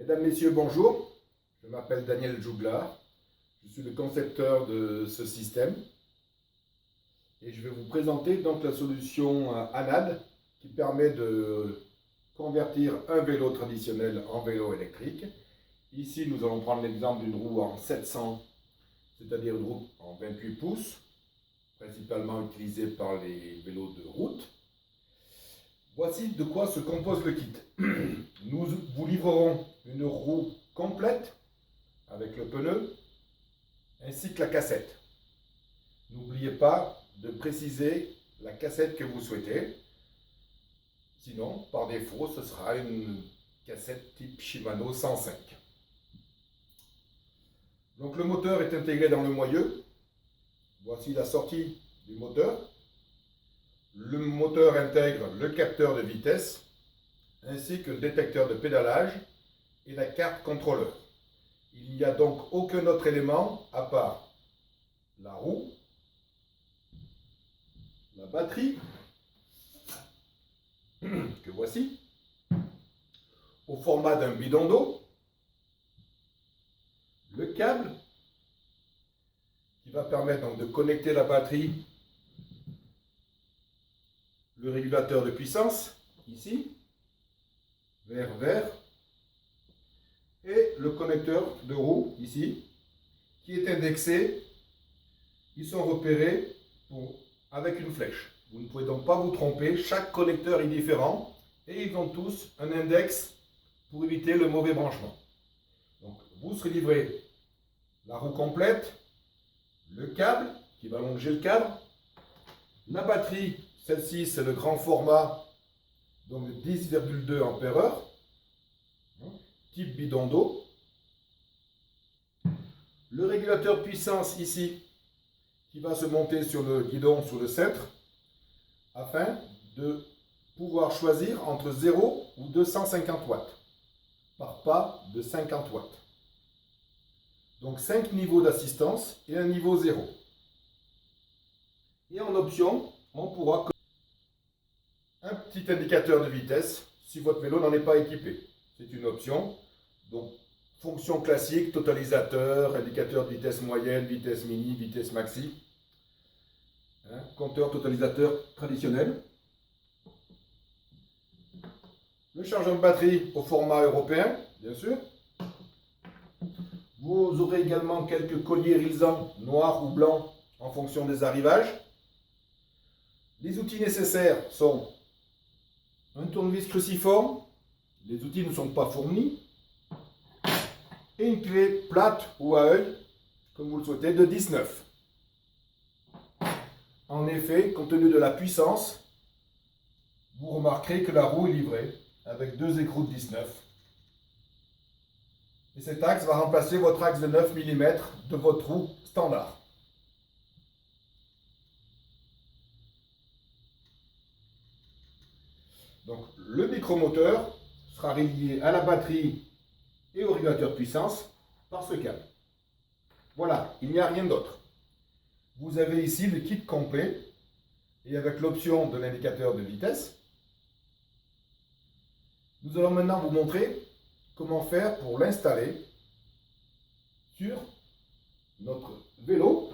Mesdames, Messieurs, bonjour. Je m'appelle Daniel Jouglar. Je suis le concepteur de ce système. Et je vais vous présenter donc la solution ANAD qui permet de convertir un vélo traditionnel en vélo électrique. Ici, nous allons prendre l'exemple d'une roue en 700, c'est-à-dire une roue en 28 pouces, principalement utilisée par les vélos de route. Voici de quoi se compose le kit. Nous vous livrerons une roue complète avec le pneu ainsi que la cassette. N'oubliez pas de préciser la cassette que vous souhaitez. Sinon, par défaut, ce sera une cassette type Shimano 105. Donc le moteur est intégré dans le moyeu. Voici la sortie du moteur. Le moteur intègre le capteur de vitesse ainsi que le détecteur de pédalage et la carte contrôleur. Il n'y a donc aucun autre élément à part la roue, la batterie, que voici, au format d'un bidon d'eau, le câble qui va permettre donc de connecter la batterie, le régulateur de puissance, ici, vert, et le connecteur de roue, ici, qui est indexé. Ils sont repérés avec une flèche. Vous ne pouvez donc pas vous tromper, chaque connecteur est différent et ils ont tous un index pour éviter le mauvais branchement. Donc vous serez livré la roue complète, le câble qui va longer le cadre, la batterie, celle-ci c'est le grand format, donc 10,2 ampères-heure, type bidon d'eau, le régulateur puissance ici qui va se monter sur le guidon, sur le centre, afin de pouvoir choisir entre 0 ou 250 watts, par pas de 50 watts. Donc 5 niveaux d'assistance et un niveau 0. Et en option, on pourra un petit indicateur de vitesse si votre vélo n'en est pas équipé. C'est une option. Donc fonction classique, totalisateur, indicateur de vitesse moyenne, vitesse mini, vitesse maxi. Compteur totalisateur traditionnel. Le chargeur de batterie au format européen, bien sûr. Vous aurez également quelques colliers réalisants noirs ou blancs en fonction des arrivages. Les outils nécessaires sont un tournevis cruciforme, les outils ne sont pas fournis, et une clé plate ou à œil, comme vous le souhaitez, de 19. En effet, compte tenu de la puissance, vous remarquerez que la roue est livrée avec deux écrous de 19. Et cet axe va remplacer votre axe de 9 mm de votre roue standard. Donc le micromoteur sera relié à la batterie et au régulateur de puissance par ce câble. Voilà, il n'y a rien d'autre. Vous avez ici le kit complet et avec l'option de l'indicateur de vitesse. Nous allons maintenant vous montrer comment faire pour l'installer sur notre vélo.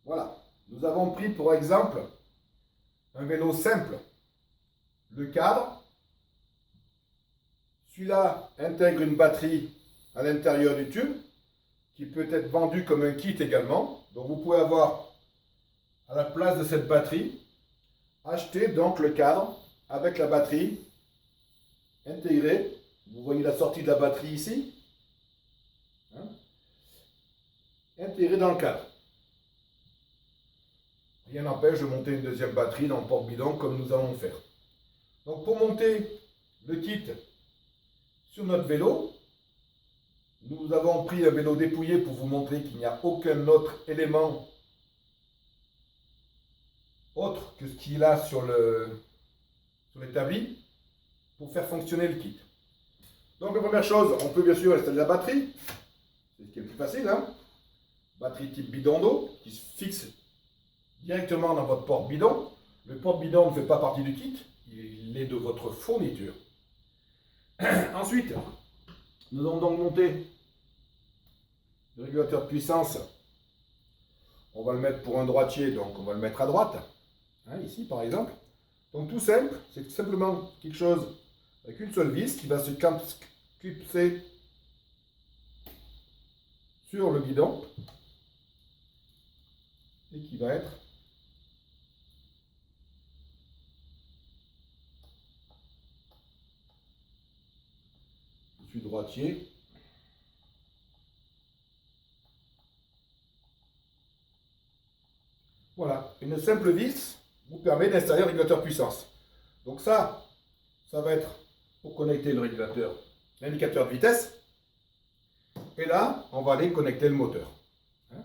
Voilà, nous avons pris pour exemple un vélo simple. Le cadre, celui-là intègre une batterie à l'intérieur du tube qui peut être vendu comme un kit également. Donc vous pouvez avoir à la place de cette batterie acheter donc le cadre avec la batterie intégrée. Vous voyez la sortie de la batterie ici, intégrée dans le cadre. Rien n'empêche de monter une deuxième batterie dans le porte-bidon comme nous allons faire. Donc pour monter le kit sur notre vélo, nous avons pris un vélo dépouillé pour vous montrer qu'il n'y a aucun autre élément autre que ce qu'il a sur l'établi pour faire fonctionner le kit. Donc la première chose, on peut bien sûr installer la batterie, c'est ce qui est le plus facile. Batterie type bidon d'eau qui se fixe directement dans votre porte-bidon. Le porte-bidon ne fait pas partie du kit, il et de votre fourniture. Ensuite, nous allons donc monter le régulateur de puissance. On va le mettre pour un droitier, donc on va le mettre à droite, hein, ici par exemple. Donc tout simple, c'est simplement quelque chose avec une seule vis qui va se clipser sur le guidon et qui va être droitier. Voilà, une simple vis vous permet d'installer le régulateur puissance. Donc ça va être pour connecter le régulateur, l'indicateur de vitesse. Et là, on va aller connecter le moteur. Hein,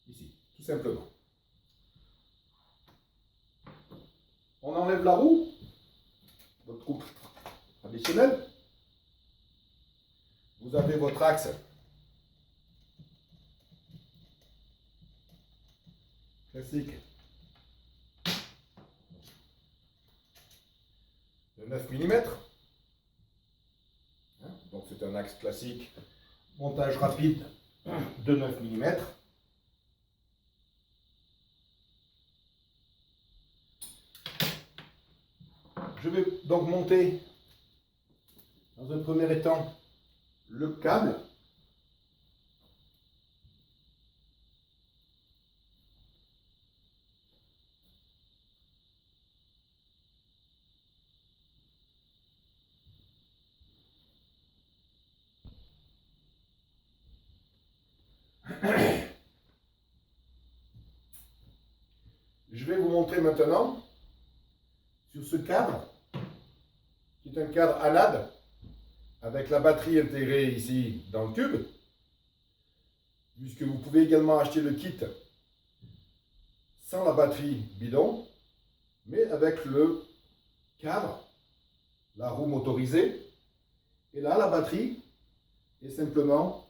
ici, tout simplement. On enlève la roue, votre coupe traditionnelle. Vous avez votre axe classique de 9 mm. Donc c'est un axe classique, montage rapide de 9 mm. Je vais donc monter dans un premier temps le câble. Je vais vous montrer maintenant sur ce cadre, qui est un cadre ANAD, avec la batterie intégrée ici dans le tube, puisque vous pouvez également acheter le kit sans la batterie bidon, mais avec le cadre, la roue motorisée, et là la batterie est simplement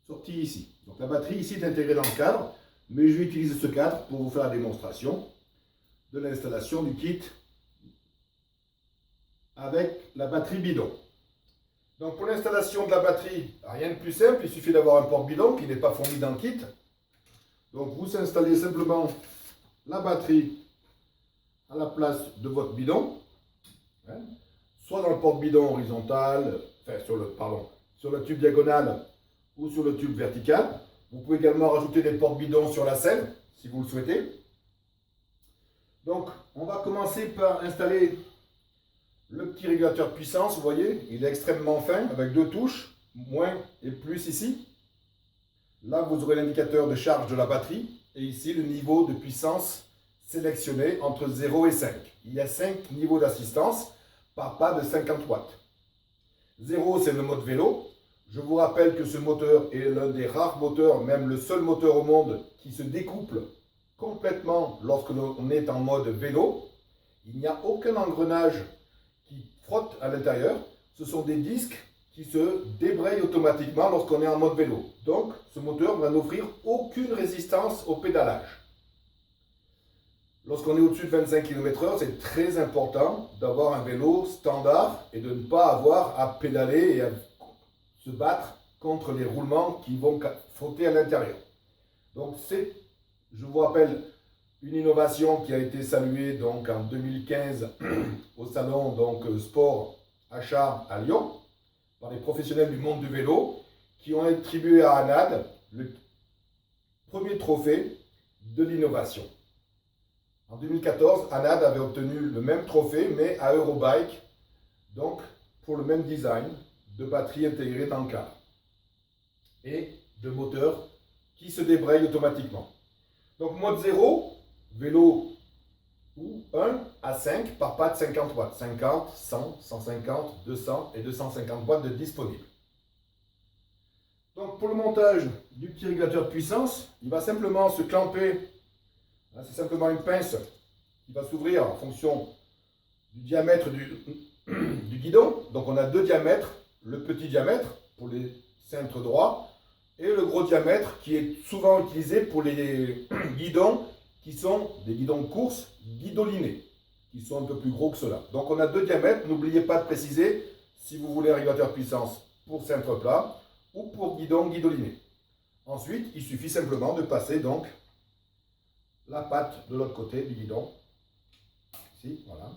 sortie ici. Donc la batterie ici est intégrée dans le cadre, mais je vais utiliser ce cadre pour vous faire la démonstration de l'installation du kit avec la batterie bidon. Donc pour l'installation de la batterie, rien de plus simple, il suffit d'avoir un porte-bidon qui n'est pas fourni dans le kit. Donc vous installez simplement la batterie à la place de votre bidon, hein, soit dans le porte-bidon horizontal, enfin sur le tube diagonal ou sur le tube vertical. Vous pouvez également rajouter des porte-bidons sur la selle, si vous le souhaitez. Donc on va commencer par installer le petit régulateur de puissance. Vous voyez, il est extrêmement fin, avec deux touches, moins et plus ici. Là, vous aurez l'indicateur de charge de la batterie, et ici, le niveau de puissance sélectionné entre 0 et 5. Il y a 5 niveaux d'assistance, par pas de 50 watts. 0, c'est le mode vélo. Je vous rappelle que ce moteur est l'un des rares moteurs, même le seul moteur au monde, qui se découple complètement lorsque l'on est en mode vélo. Il n'y a aucun engrenage qui frotte à l'intérieur. Ce sont des disques qui se débrayent automatiquement lorsqu'on est en mode vélo. Donc, ce moteur va n'offrir aucune résistance au pédalage. Lorsqu'on est au-dessus de 25 km/h, c'est très important d'avoir un vélo standard et de ne pas avoir à pédaler et à se battre contre les roulements qui vont frotter à l'intérieur. Donc c'est, je vous rappelle, une innovation qui a été saluée donc en 2015 au salon donc Sport Achat à Lyon par les professionnels du monde du vélo qui ont attribué à ANAD le premier trophée de l'innovation. En 2014, ANAD avait obtenu le même trophée, mais à Eurobike, donc pour le même design de batterie intégrée dans le cadre et de moteur qui se débraye automatiquement. Donc mode 0, vélo ou 1 à 5 par pas de 50 watts. 50, 100, 150, 200 et 250 watts de disponibles. Donc pour le montage du petit régulateur de puissance, il va simplement se clamper. C'est simplement une pince qui va s'ouvrir en fonction du diamètre du guidon. Donc on a deux diamètres, le petit diamètre pour les cintres droits et le gros diamètre qui est souvent utilisé pour les guidons qui sont des guidons de course guidolinés. qui sont un peu plus gros que ceux-là. Donc on a deux diamètres, n'oubliez pas de préciser si vous voulez un régulateur puissance pour cintre plat ou pour guidon guidoliné. Ensuite, il suffit simplement de passer donc la patte de l'autre côté du guidon, ici, voilà,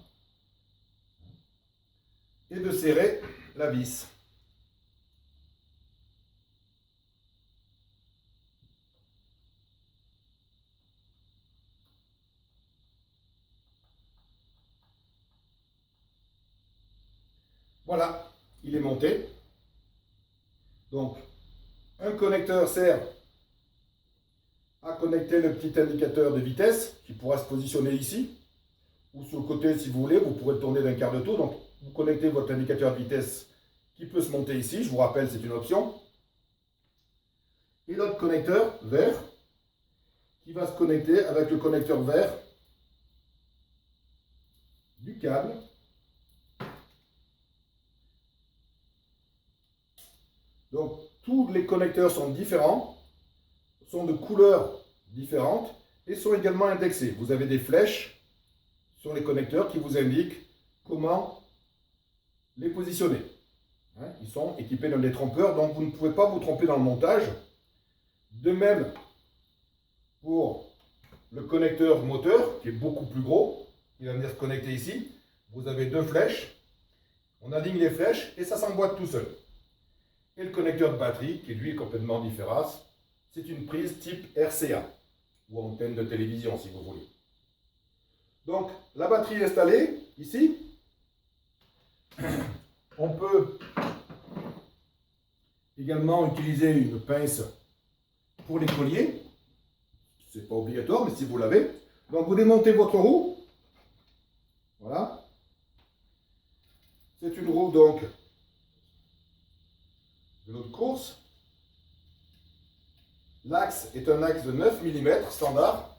et de serrer la vis. Voilà, il est monté. Donc, un connecteur sert à connecter le petit indicateur de vitesse qui pourra se positionner ici ou sur le côté si vous voulez. Vous pourrez le tourner d'un quart de tour. Donc, vous connectez votre indicateur de vitesse qui peut se monter ici. Je vous rappelle, c'est une option. Et l'autre connecteur vert qui va se connecter avec le connecteur vert du câble. Donc, tous les connecteurs sont différents, sont de couleurs différentes et sont également indexés. Vous avez des flèches sur les connecteurs qui vous indiquent comment les positionner. Ils sont équipés d'un détrompeur, donc vous ne pouvez pas vous tromper dans le montage. De même, pour le connecteur moteur, qui est beaucoup plus gros, il va venir se connecter ici. Vous avez deux flèches. On aligne les flèches et ça s'emboîte tout seul. Et le connecteur de batterie, qui lui est complètement différent, c'est une prise type RCA, ou antenne de télévision si vous voulez. Donc, la batterie est installée ici. On peut également utiliser une pince pour les colliers. Ce n'est pas obligatoire, mais si vous l'avez. Donc, vous démontez votre roue. Voilà. C'est une roue donc de notre course. L'axe est un axe de 9 mm standard.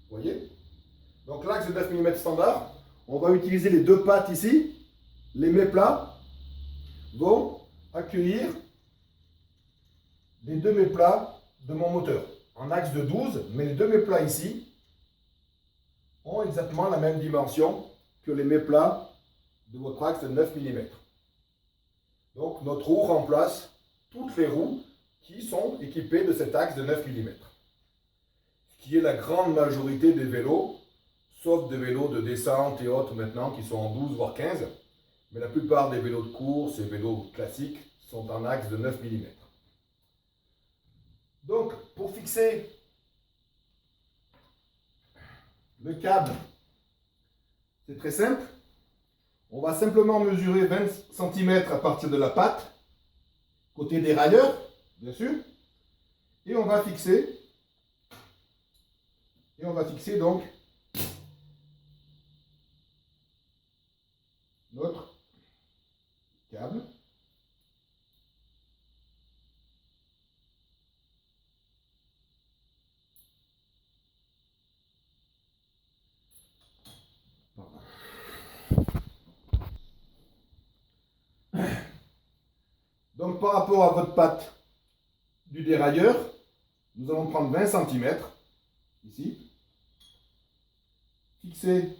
Vous voyez? Donc l'axe de 9 mm standard, on va utiliser les deux pattes ici. Les méplats vont accueillir les deux méplats de mon moteur. En axe de 12, mais les deux méplats ici ont exactement la même dimension que les méplats de votre axe de 9 mm. Donc notre roue remplace toutes les roues qui sont équipées de cet axe de 9 mm. Ce qui est la grande majorité des vélos, sauf des vélos de descente et autres maintenant qui sont en 12 voire 15. Mais la plupart des vélos de course et vélos classiques sont en axe de 9 mm. Donc pour fixer le câble, c'est très simple. On va simplement mesurer 20 cm à partir de la patte, côté dérailleur, bien sûr. Et on va fixer donc notre câble. Donc par rapport à votre patte du dérailleur, nous allons prendre 20 cm ici, fixer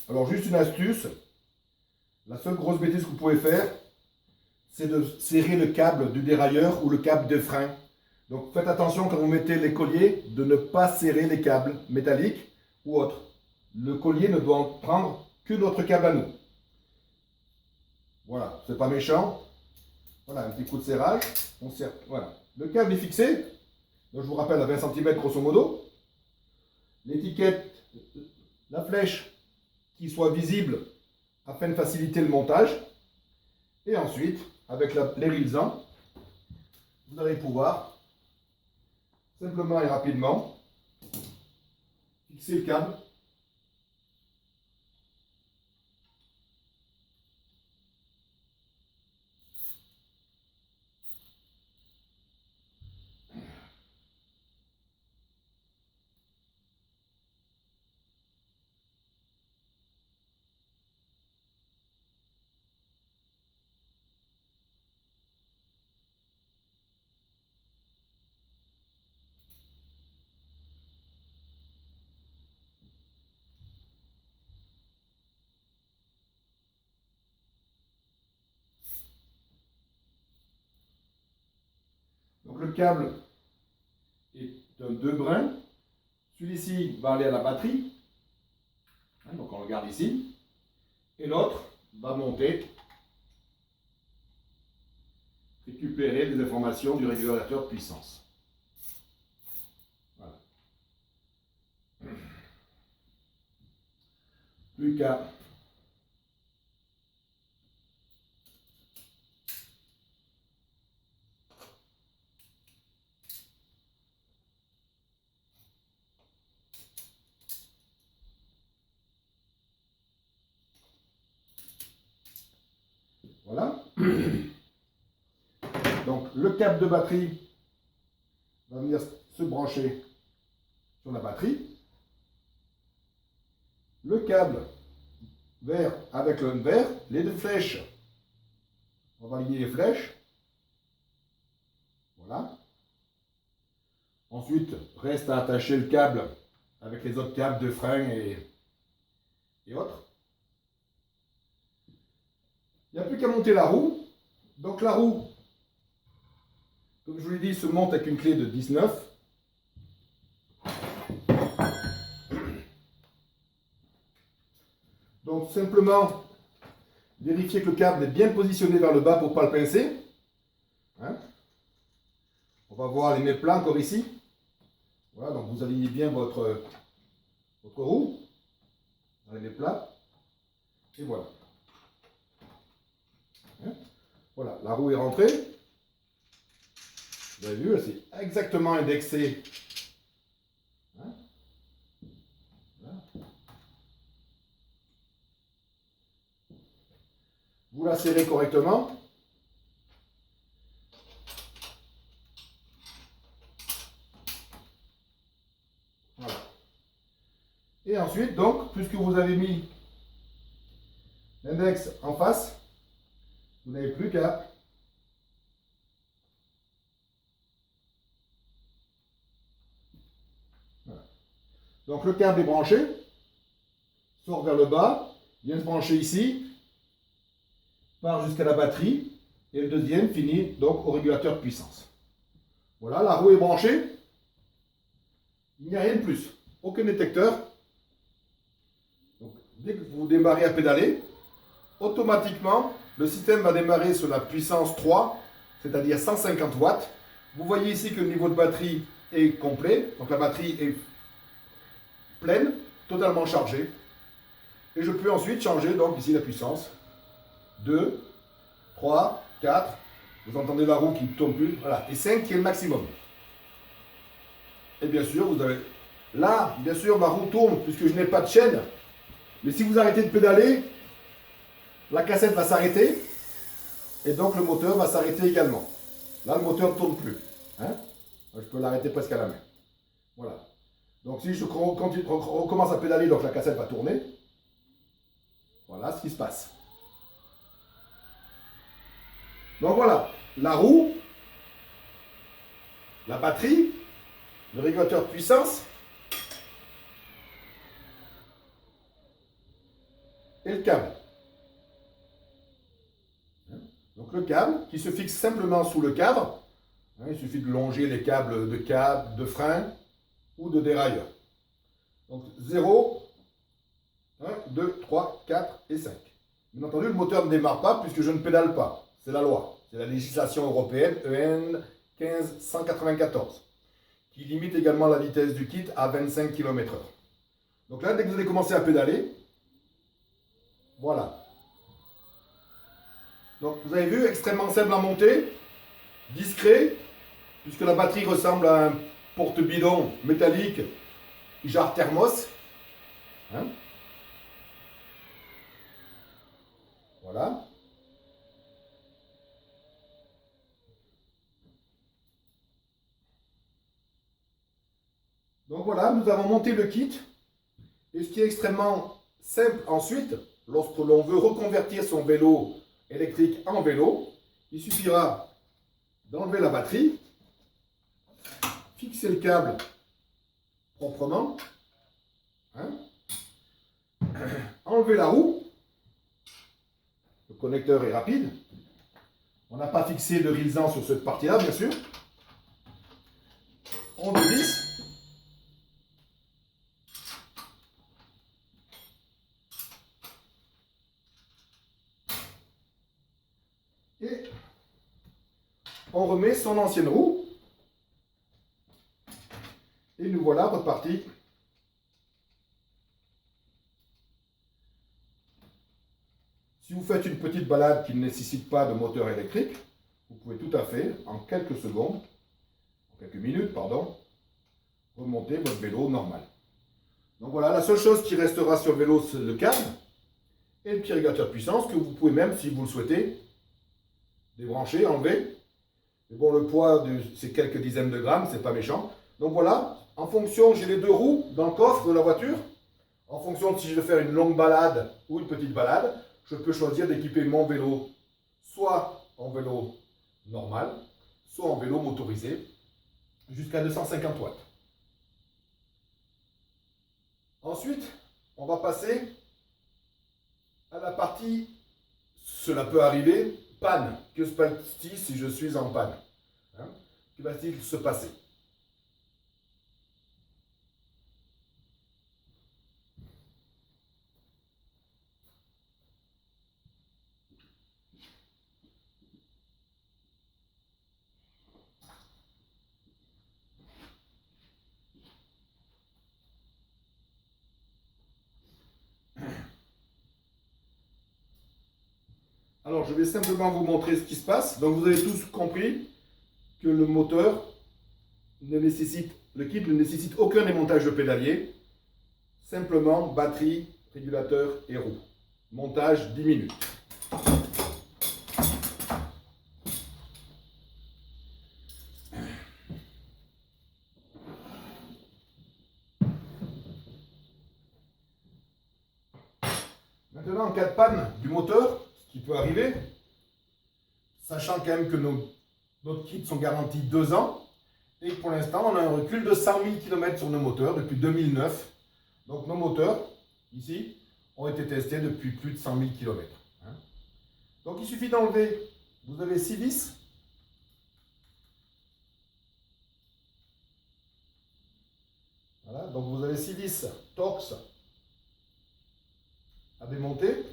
alors juste une astuce, la seule grosse bêtise que vous pouvez faire, c'est de serrer le câble du dérailleur ou le câble de frein. Donc faites attention quand vous mettez les colliers de ne pas serrer les câbles métalliques ou autres. Le collier ne doit en prendre que notre câble à nous. Voilà, c'est pas méchant. Voilà, un petit coup de serrage. On serre, voilà. Le câble est fixé. Donc je vous rappelle à 20 cm grosso modo. L'étiquette, la flèche qui soit visible afin de faciliter le montage. Et ensuite, avec l'érilsan, vous allez pouvoir simplement et rapidement fixer le câble. Donc le câble est un 2 brins. Celui-ci va aller à la batterie. Donc on le regarde ici. Et l'autre va monter, récupérer les informations du régulateur de puissance. Voilà. Plus qu'à voilà. Donc le câble de batterie va venir se brancher sur la batterie. Le câble vert avec le vert, les deux flèches. On va aligner les flèches. Voilà. Ensuite, reste à attacher le câble avec les autres câbles de frein et autres. Il n'y a plus qu'à monter la roue. Donc la roue, comme je vous l'ai dit, se monte avec une clé de 19. Donc simplement vérifier que le câble est bien positionné vers le bas pour ne pas le pincer. Hein? On va voir les méplats encore ici. Voilà, donc vous alignez bien votre roue dans les méplats. Et voilà. Hein? Voilà, la roue est rentrée. Vous avez vu, elle s'est exactement indexée. Hein? Voilà. Vous la serrez correctement. Voilà. Et ensuite, donc, puisque vous avez mis l'index en face, vous n'avez plus qu'à voilà. Donc le câble est branché, sort vers le bas, vient se brancher ici, part jusqu'à la batterie, et le deuxième finit donc au régulateur de puissance. Voilà, la roue est branchée. Il n'y a rien de plus. Aucun détecteur. Donc, dès que vous démarrez à pédaler, automatiquement, le système va démarrer sur la puissance 3, c'est-à-dire 150 watts. Vous voyez ici que le niveau de batterie est complet. Donc la batterie est pleine, totalement chargée. Et je peux ensuite changer donc ici la puissance. 2, 3, 4. Vous entendez la roue qui ne tourne plus. Voilà. Et 5 qui est le maximum. Et bien sûr, vous avez... Là, bien sûr, ma roue tourne puisque je n'ai pas de chaîne. Mais si vous arrêtez de pédaler, la cassette va s'arrêter. Et donc le moteur va s'arrêter également. Là, le moteur ne tourne plus. Hein? Je peux l'arrêter presque à la main. Voilà. Donc si je recommence à pédaler, donc la cassette va tourner. Voilà ce qui se passe. Donc voilà, la roue, la batterie, le régulateur de puissance et le câble. Donc le câble qui se fixe simplement sous le cadre. Il suffit de longer les câbles, de frein ou de dérailleur. Donc 0, 1, 2, 3, 4 et 5. Bien entendu, le moteur ne démarre pas puisque je ne pédale pas. C'est la loi. C'est la législation européenne EN 15194 qui limite également la vitesse du kit à 25 km/h. Donc là, dès que vous allez commencer à pédaler, voilà. Donc vous avez vu, extrêmement simple à monter, discret, puisque la batterie ressemble à un porte-bidon métallique, genre thermos. Hein? Voilà. Donc voilà, nous avons monté le kit. Et ce qui est extrêmement simple ensuite, lorsque l'on veut reconvertir son vélo électrique en vélo, il suffira d'enlever la batterie, fixer le câble proprement, hein, enlever la roue, le connecteur est rapide, on n'a pas fixé de rilsan sur cette partie-là bien sûr, on remet son ancienne roue. Et nous voilà repartis. Si vous faites une petite balade qui ne nécessite pas de moteur électrique, vous pouvez tout à fait, en quelques secondes, en quelques minutes, pardon, remonter votre vélo normal. Donc voilà, la seule chose qui restera sur le vélo, c'est le câble et le petit régulateur de puissance que vous pouvez même, si vous le souhaitez, débrancher, enlever. Mais bon, le poids, c'est quelques dizaines de grammes, c'est pas méchant. Donc voilà, en fonction, j'ai les deux roues dans le coffre de la voiture. En fonction de si je veux faire une longue balade ou une petite balade, je peux choisir d'équiper mon vélo soit en vélo normal, soit en vélo motorisé, jusqu'à 250 watts. Ensuite, on va passer à la partie, cela peut arriver, panne. Que se passe-t-il si je suis en panne? Que va-t-il se passer? Alors, je vais simplement vous montrer ce qui se passe. Donc, vous avez tous compris que le moteur le kit ne nécessite aucun démontage de pédalier. Simplement batterie, régulateur et roue. Montage 10 minutes. Maintenant, en cas de panne du moteur, ce qui peut arriver, sachant quand même que nos kits sont garantis 2 ans, et pour l'instant, on a un recul de 100 000 km sur nos moteurs depuis 2009. Donc nos moteurs, ici, ont été testés depuis plus de 100 000 km. Donc il suffit d'enlever, vous avez 6 vis. Voilà, donc vous avez 6 vis Torx à démonter.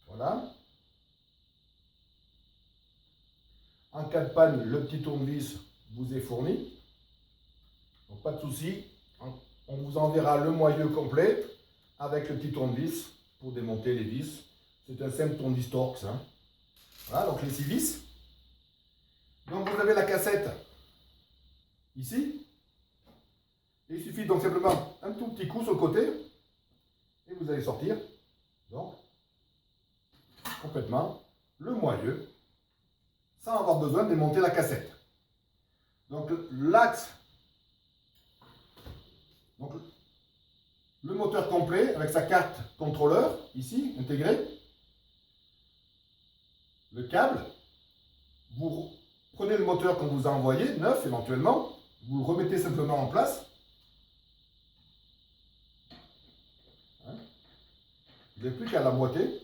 Voilà. En cas de panne, le petit tournevis vous est fourni. Donc pas de souci. On vous enverra le moyeu complet avec le petit tournevis pour démonter les vis. C'est un simple tournevis Torx. Voilà, donc les 6 vis. Donc vous avez la cassette ici. Il suffit donc simplement un tout petit coup sur le côté et vous allez sortir donc complètement le moyeu sans avoir besoin de démonter la cassette. Donc l'axe, donc le moteur complet avec sa carte contrôleur ici intégrée, le câble, vous prenez le moteur qu'on vous a envoyé, neuf éventuellement, vous le remettez simplement en place. Vous n'avez plus qu'à l'emboîter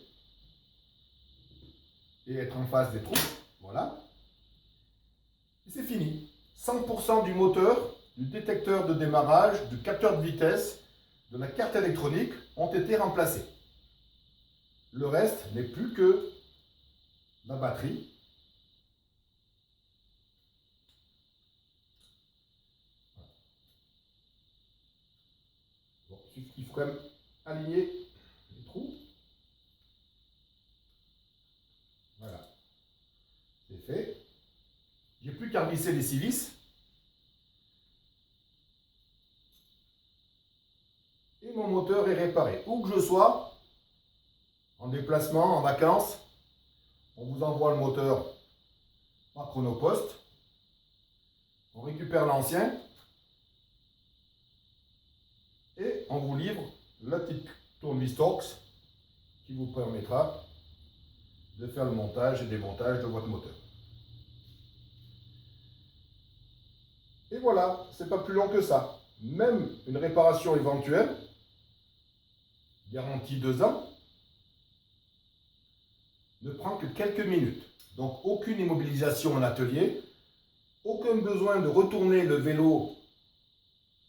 et être en face des trous. Voilà. Et c'est fini. 100% du moteur, du détecteur de démarrage, du capteur de vitesse, de la carte électronique ont été remplacés. Le reste n'est plus que la batterie. Bon, il faut quand même aligner les trous. Voilà. C'est fait. J'ai plus qu'à visser les 6 vis. Et mon moteur est réparé. Où que je sois, en déplacement, en vacances, on vous envoie le moteur par Chronopost. On récupère l'ancien. Et on vous livre la petite tournevis Torx qui vous permettra de faire le montage et démontage de votre moteur. Et voilà, c'est pas plus long que ça. Même une réparation éventuelle, garantie 2 ans, ne prend que quelques minutes. Donc aucune immobilisation en atelier, aucun besoin de retourner le vélo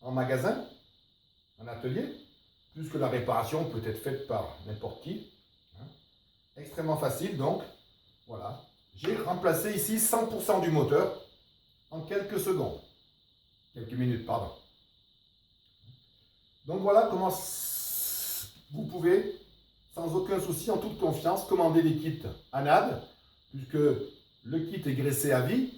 en magasin, en atelier, puisque la réparation peut être faite par n'importe qui. Extrêmement facile donc. Voilà. J'ai remplacé ici 100% du moteur en quelques secondes. Quelques minutes, pardon. Donc voilà comment vous pouvez, sans aucun souci, en toute confiance, commander des kits ANAD, puisque le kit est graissé à vie.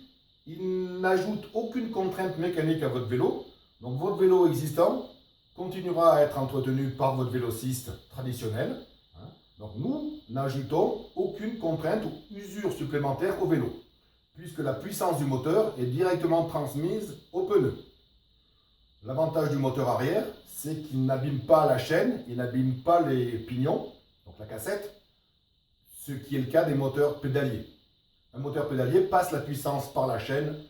Il n'ajoute aucune contrainte mécanique à votre vélo. Donc votre vélo existant continuera à être entretenu par votre vélociste traditionnel. Donc nous n'ajoutons aucune contrainte ou usure supplémentaire au vélo, puisque la puissance du moteur est directement transmise au pneu. L'avantage du moteur arrière, c'est qu'il n'abîme pas la chaîne, il n'abîme pas les pignons, donc la cassette, ce qui est le cas des moteurs pédaliers. Un moteur pédalier passe la puissance par la chaîne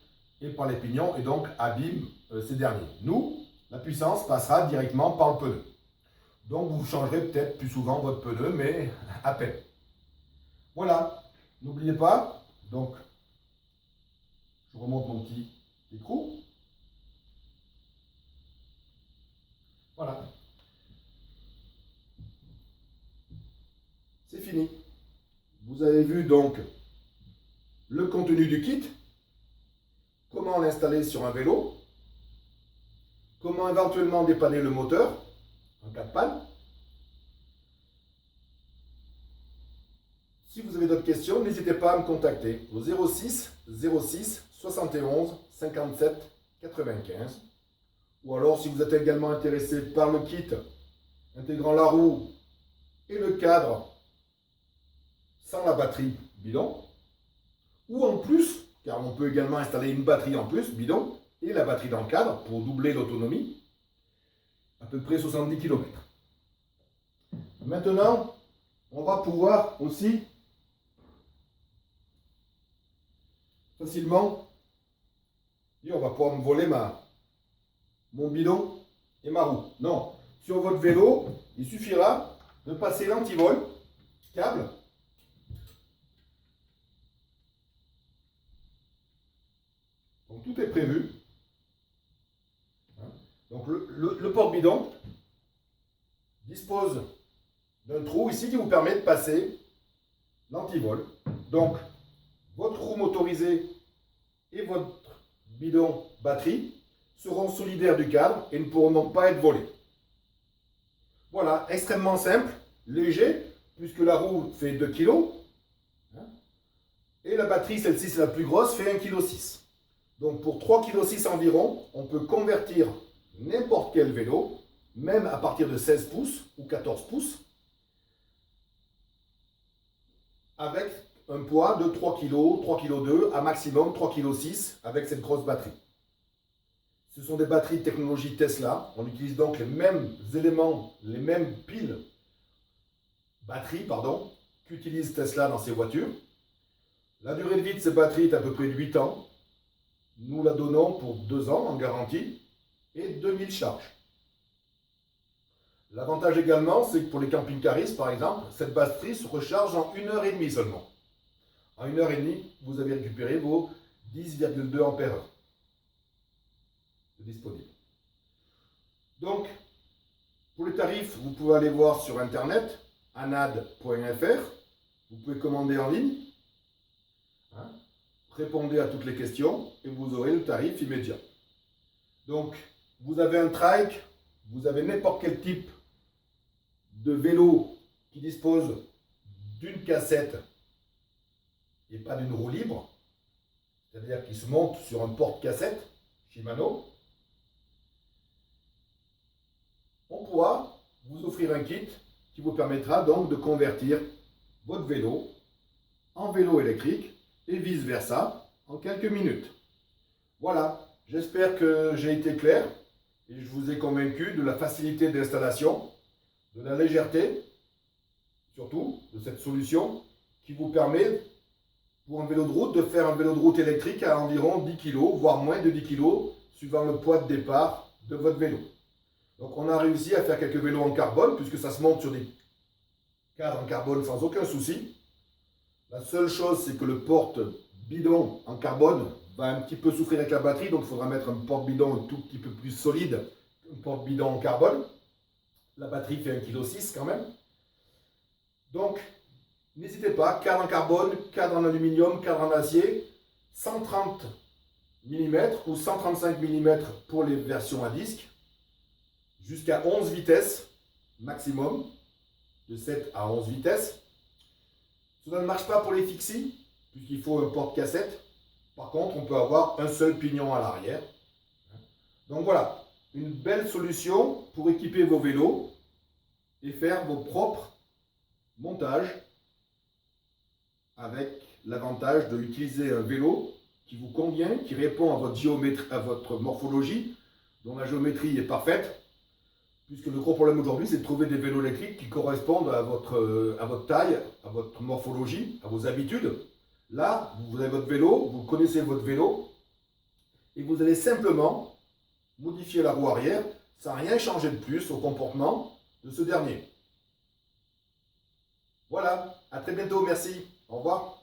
et par les pignons et donc abîme ces derniers. Nous, la puissance passera directement par le pneu. Donc vous changerez peut-être plus souvent votre pneu, mais à peine. Voilà, n'oubliez pas, donc je remonte mon petit écrou. Voilà. C'est fini. Vous avez vu donc le contenu du kit, comment l'installer sur un vélo, comment éventuellement dépanner le moteur en cas de panne. Si vous avez d'autres questions, n'hésitez pas à me contacter au 06 06 71 57 95. Ou alors, si vous êtes également intéressé par le kit intégrant la roue et le cadre sans la batterie bidon, ou en plus, car on peut également installer une batterie en plus, bidon, et la batterie dans le cadre pour doubler l'autonomie, à peu près 70 km. Maintenant, on va pouvoir aussi facilement, et on va pouvoir me voler mon bidon et ma roue. Non, sur votre vélo, il suffira de passer l'antivol, câble, donc tout est prévu. Donc le porte-bidon dispose d'un trou ici qui vous permet de passer l'antivol. Donc votre roue motorisée et votre bidon batterie seront solidaires du cadre et ne pourront donc pas être volés. Voilà, extrêmement simple, léger, puisque la roue fait 2 kg. Et la batterie, celle-ci c'est la plus grosse, fait 1,6 kg. Donc pour 3,6 kg environ, on peut convertir n'importe quel vélo, même à partir de 16 pouces ou 14 pouces, avec un poids de 3 kg, 3,2 kg, à maximum 3,6 kg avec cette grosse batterie. Ce sont des batteries de technologie Tesla. On utilise donc les mêmes éléments, les mêmes piles, batteries, pardon, qu'utilise Tesla dans ses voitures. La durée de vie de ces batteries est à peu près de 8 ans. Nous la donnons pour 2 ans en garantie et 2000 charges. L'avantage également, c'est que pour les camping-caristes, par exemple, cette batterie se recharge en 1h30 seulement. En 1h30, vous avez récupéré vos 10,2 ampères disponibles. Donc, pour les tarifs, vous pouvez aller voir sur internet, anad.fr. Vous pouvez commander en ligne. Répondez à toutes les questions et vous aurez le tarif immédiat. Donc, vous avez un trike, vous avez n'importe quel type de vélo qui dispose d'une cassette et pas d'une roue libre, c'est-à-dire qui se monte sur un porte-cassette Shimano, on pourra vous offrir un kit qui vous permettra donc de convertir votre vélo en vélo électrique et vice-versa en quelques minutes. Voilà, j'espère que j'ai été clair et je vous ai convaincu de la facilité d'installation, de la légèreté, surtout de cette solution qui vous permet, pour un vélo de route, de faire un vélo de route électrique à environ 10 kg, voire moins de 10 kg, suivant le poids de départ de votre vélo. Donc on a réussi à faire quelques vélos en carbone, puisque ça se monte sur des cadres en carbone sans aucun souci. La seule chose, c'est que le porte-bidon en carbone va un petit peu souffrir avec la batterie, donc il faudra mettre un porte-bidon un tout petit peu plus solide qu'un porte-bidon en carbone. La batterie fait 1,6 kg quand même. Donc, n'hésitez pas, cadre en carbone, cadre en aluminium, cadre en acier, 130 mm ou 135 mm pour les versions à disque, jusqu'à 11 vitesses maximum, de 7 à 11 vitesses. Cela ne marche pas pour les fixies, puisqu'il faut un porte-cassette. Par contre, on peut avoir un seul pignon à l'arrière. Donc voilà, une belle solution pour équiper vos vélos et faire vos propres montages avec l'avantage d'utiliser un vélo qui vous convient, qui répond à votre géométrie, à votre morphologie, dont la géométrie est parfaite, puisque le gros problème aujourd'hui, c'est de trouver des vélos électriques qui correspondent à votre taille, à votre morphologie, à vos habitudes. Là, vous avez votre vélo, vous connaissez votre vélo, et vous allez simplement modifier la roue arrière sans rien changer de plus au comportement de ce dernier. Voilà, à très bientôt, merci, au revoir.